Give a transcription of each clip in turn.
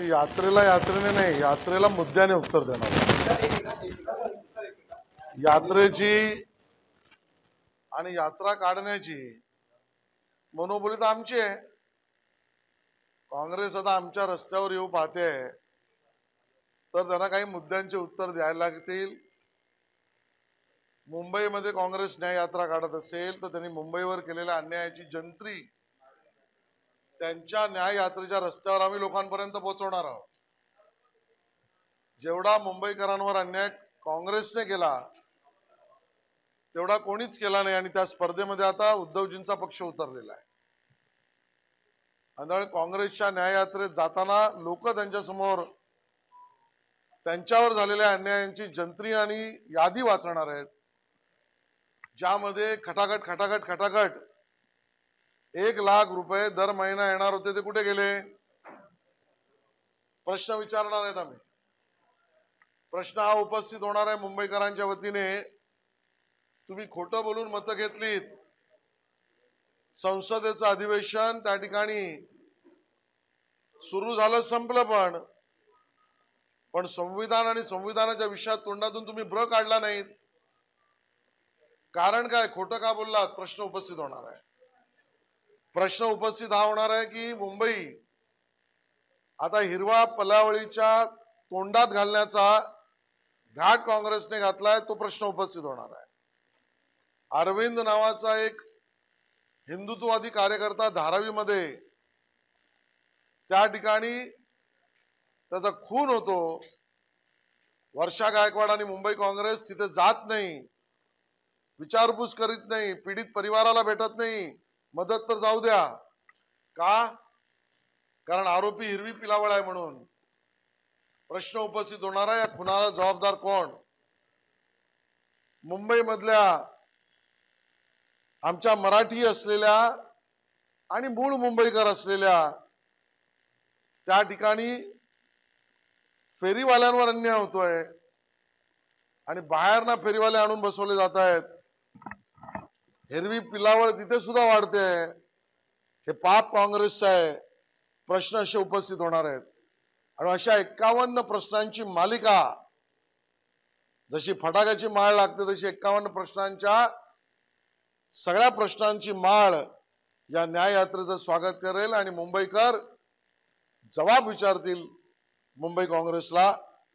यात्रेने नाही, यात्रेला मुद्द्याने उत्तर देणार. यात्रेची आणि यात्रा काढण्याची मनोबली तर आमची आहे. काँग्रेस आता आमच्या रस्त्यावर येऊ पाहते तर त्यांना काही मुद्द्यांचे उत्तर द्यायला लागतील. मुंबईमध्ये काँग्रेस न्याय यात्रा काढत असेल तर त्यांनी मुंबईवर केलेल्या अन्यायाची जंत्री त्यांच्या न्याय यात्रेच्या रस्त्यावर आम्ही लोकांपर्यंत पोहोचवणार आहोत. जेवढा मुंबईकरांवर अन्याय काँग्रेसने केला तेवढा कोणीच केला नाही आणि त्या स्पर्धेमध्ये आता उद्धवजींचा पक्ष उतरलेला आहे. आणि काँग्रेसच्या न्याय यात्रेत जाताना लोक त्यांच्या समोर त्यांच्यावर झालेल्या अन्यायांची जंत्री आणि यादी वाचणार आहेत, ज्यामध्ये खटाखट 1,00,000 रुपये दर महिना येणार होते ते कुठे गेले प्रश्न विचारणार आहेत आम्ही. प्रश्न हा उपस्थित होणार आहे मुंबईकरांच्या वतीने. तुम्ही खोटं बोलून मतं घेतलीत. संसदेचं अधिवेशन त्या ठिकाणी सुरू झालं, संपलं, पण संविधान आणि संविधानाच्या विषयात तोंडातून तुम्ही ब्र काढला नाहीत. कारण काय? खोटं का बोललात? प्रश्न उपस्थित होणार आहे. प्रश्न उपस्थित हा होणार आहे की मुंबई आता हिरवा पलावळीच्या तोंडात घालण्याचा घाट काँग्रेसने घातलाय, तो प्रश्न उपस्थित होणार आहे. अरविंद नावाचा एक हिंदुत्ववादी कार्यकर्ता धारावीमध्ये त्या ठिकाणी त्याचा खून होतो. वर्षा गायकवाड आणि मुंबई काँग्रेस तिथे जात नाही, विचारपूस करीत नाही, पीडित परिवाराला भेटत नाही. मदत तर जाऊ द्या, का? कारण आरोपी हिरवी पिलावळ आहे म्हणून. प्रश्न उपस्थित होणार आहे, या खुनाला जबाबदार कोण? मुंबई मधल्या आमच्या मराठी असलेल्या आणि मूळ मुंबईकर असलेल्या त्या ठिकाणी फेरीवाल्यांवर अन्याय होतोय आणि बाहेरना फेरीवाले आणून बसवले जात आहेत. हिरवी पिलावळ तिथे सुद्धा वाढते. हे पाप काँग्रेसचं आहे. प्रश्न असे उपस्थित होणार आहेत आणि अशा 51 प्रश्नांची मालिका, जशी फटाक्याची माळ लागते तशी 51 प्रश्नांच्या सगळ्या प्रश्नांची माळ या न्याय यात्रेचं स्वागत करेल आणि मुंबईकर जबाब विचारतील मुंबई काँग्रेसला.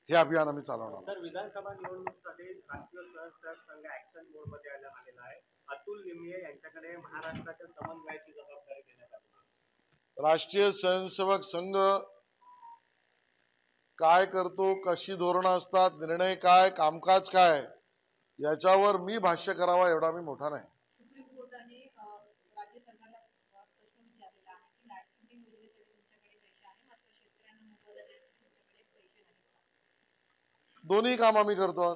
हे अभियान आम्ही चालवणार. सर, विधानसभा निवडणुकीसाठी राष्ट्रीय स्वयंसेवक संघ ऍक्शन मोड मध्ये आलेला आहे. अतुल लिमये यांच्याकडे महाराष्ट्राच्या समन्वयाची जबाबदारी देण्यात आली आहे. राष्ट्रीय स्वयंसेवक संघ काय करतो, कशी धोरणं असतात, निर्णय काय, कामकाज काय, याच्यावर मी भाष्य करावा एवढा मी मोठा नाही. सुप्रीम कोर्टाने राज्य सरकारला प्रश्न विचारलेला आहे की लाडकी योजनेसाठी तुमच्याकडे पैसे आहे, मात्र शेतकऱ्यांना मोबदला देण्यासाठी तुमच्याकडे पैसे नाहीत. दोन्ही काम आम्ही करतो.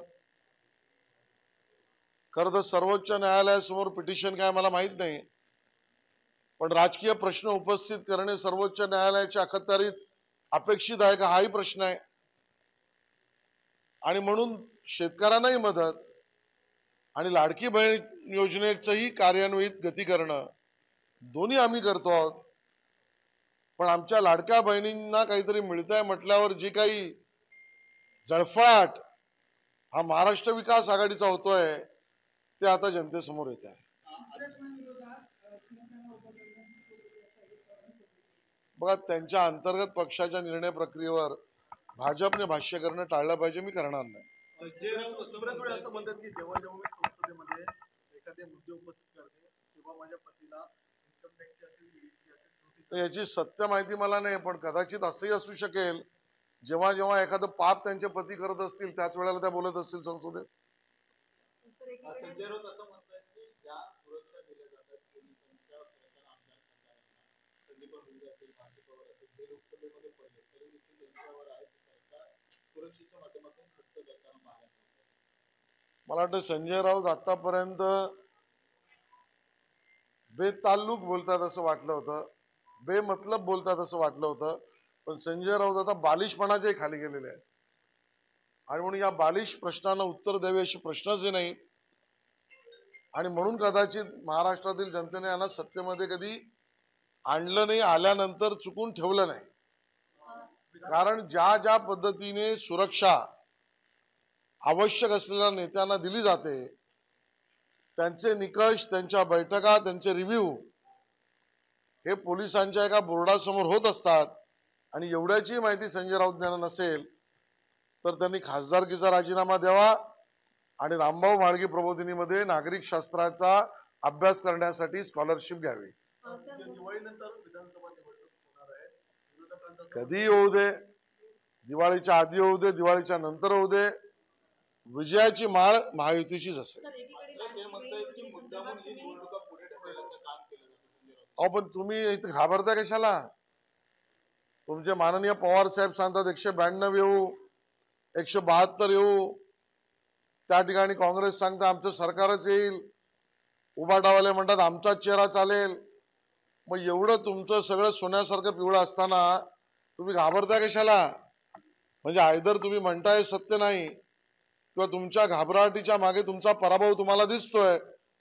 खरं तर सर्वोच्च न्यायालयासमोर पिटिशन काय मला माहित नाही, पण राजकीय प्रश्न उपस्थित करणे सर्वोच्च न्यायालयाच्या अखत्यारीत अपेक्षित आहे का, हाही प्रश्न आहे. आणि म्हणून शेतकऱ्यांनाही मदत आणि लाडकी बहीण योजनेचंही कार्यान्वित गती करणं दोन्ही आम्ही करतो आहोत. पण आमच्या लाडक्या बहिणींना काहीतरी मिळतंय म्हटल्यावर जी काही जळफळाट हा महाराष्ट्र विकास आघाडीचा होतोय ते आता जनतेसमोर येत आहे. बघा, त्यांच्या अंतर्गत पक्षाच्या निर्णय प्रक्रियेवर भाजपने भाष्य करणं टाळलं पाहिजे. मी करणार नाही. असं म्हणतात की जेव्हा जेव्हा मी संसदेमध्ये एखादे मुद्दे उपस्थित करते तेव्हा माझ्या पतीला इन्कम टॅक्सची असेल, ईडीची असेल, याची सत्य माहिती मला नाही, पण कदाचित असंही असू शकेल जेव्हा जेव्हा एखादं पाप त्यांचे पती करत असतील त्याच वेळेला त्या बोलत असतील संसदेत. संजय राऊत असं म्हणतात की ज्या सुरक्षा दिल्या जातात पोलिसांच्या संदीप मुंडे असेल, भाजपवर असेल, ते लोकसभेमध्ये पडले तरी देखील त्यांच्यावर आहे सरकार सुरक्षेच्या माध्यमातून खर्च करताना पाहायला मिळतं. मला वाटतं संजय राऊत आतापर्यंत बेताल्लुक बोलतात असं वाटलं होतं, बेमतलब बोलतात असं वाटलं होतं, पण संजय राऊत आता बालिशपणाचे खाली गेलेले आहेत आणि म्हणून या बालिश प्रश्नांना उत्तर द्यावे असे प्रश्नच नाही. आणि म्हणून कदाचित महाराष्ट्रातील जनतेने यांना सत्तेमध्ये कधी आणलं नाही, आल्यानंतर चुकून ठेवलं नाही. कारण ज्या ज्या पद्धतीने सुरक्षा आवश्यक असलेल्या नेत्यांना दिली जाते, त्यांचे निकष, त्यांच्या बैठका, त्यांचे रिव्ह्यू हे पोलिसांच्या एका बोर्डासमोर होत असतात. आणि एवढ्याची माहिती संजय राऊत यांना नसेल तर त्यांनी खासदारकीचा राजीनामा द्यावा आणि रामभाऊ म्हाळगी प्रबोधिनीमध्ये नागरिक शास्त्राचा अभ्यास करण्यासाठी स्कॉलरशिप घ्यावी. दिवाळीनंतर विधानसभा निवडणूक होणार आहे. विरोधकांचा कधी येऊ दे, दिवाळीच्या आधी होऊ दे, दिवाळीच्या नंतर होऊ दे, विजयाची माळ महायुतीचीच असेल. सर एकीकडे लाडकी बहीण योजनेसंदर्भात तुम्ही अहो पण तुम्ही इथे घाबरता कशाला? तुमचे माननीय पवार साहेब सांगतात 192 येऊ, 172 येऊ, त्या ठिकाणी काँग्रेस सांगतं आमचं सरकारच येईल, उभाटावाले म्हणतात आमचाच चेहरा चालेल. मग एवढं तुमचं सगळं सोन्यासारखं पिवळं असताना तुम्ही घाबरता कशाला? म्हणजे आयदर तुम्ही म्हणताय सत्य नाही किंवा तुमच्या घाबराटीच्या मागे तुमचा पराभव तुम्हाला दिसतोय,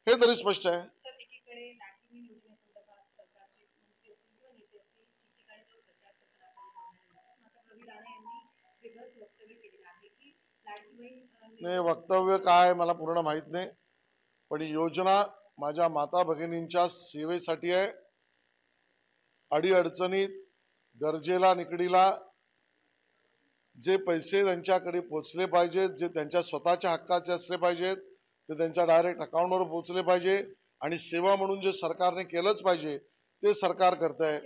हे तरी स्पष्ट आहे. सर एकीकडे लाडकी बहीण योजनेसंदर्भात सरकारचे मंत्री असतील किंवा नेते असतील ठिकठिकाणी जो प्रचार प्रसार आपल्याला मात्र रवी राणा यांनी वेगळंच वक्तव्य केलेलं आहे की लाडकी बहीण नाही, वक्तव्य काय मला पूर्ण माहित नाही, पण ही योजना माझ्या माता भगिनींच्या सेवेसाठी आहे. अडीअडचणीत, गरजेला, निकडीला जे पैसे त्यांच्याकडे पोचले पाहिजेत, जे त्यांच्या स्वतःच्या हक्काचे असले पाहिजेत, ते त्यांच्या डायरेक्ट अकाउंटवर पोचले पाहिजे आणि सेवा म्हणून जे सरकारने केलंच पाहिजे ते सरकार करतंय.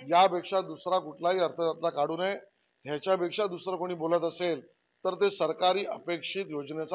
यापेक्षा दुसरा कुठलाही अर्थ त्यातला काढू नये. ह्याच्यापेक्षा दुसरं कोणी बोलत असेल तर ते सरकारी अपेक्षित योजनेचा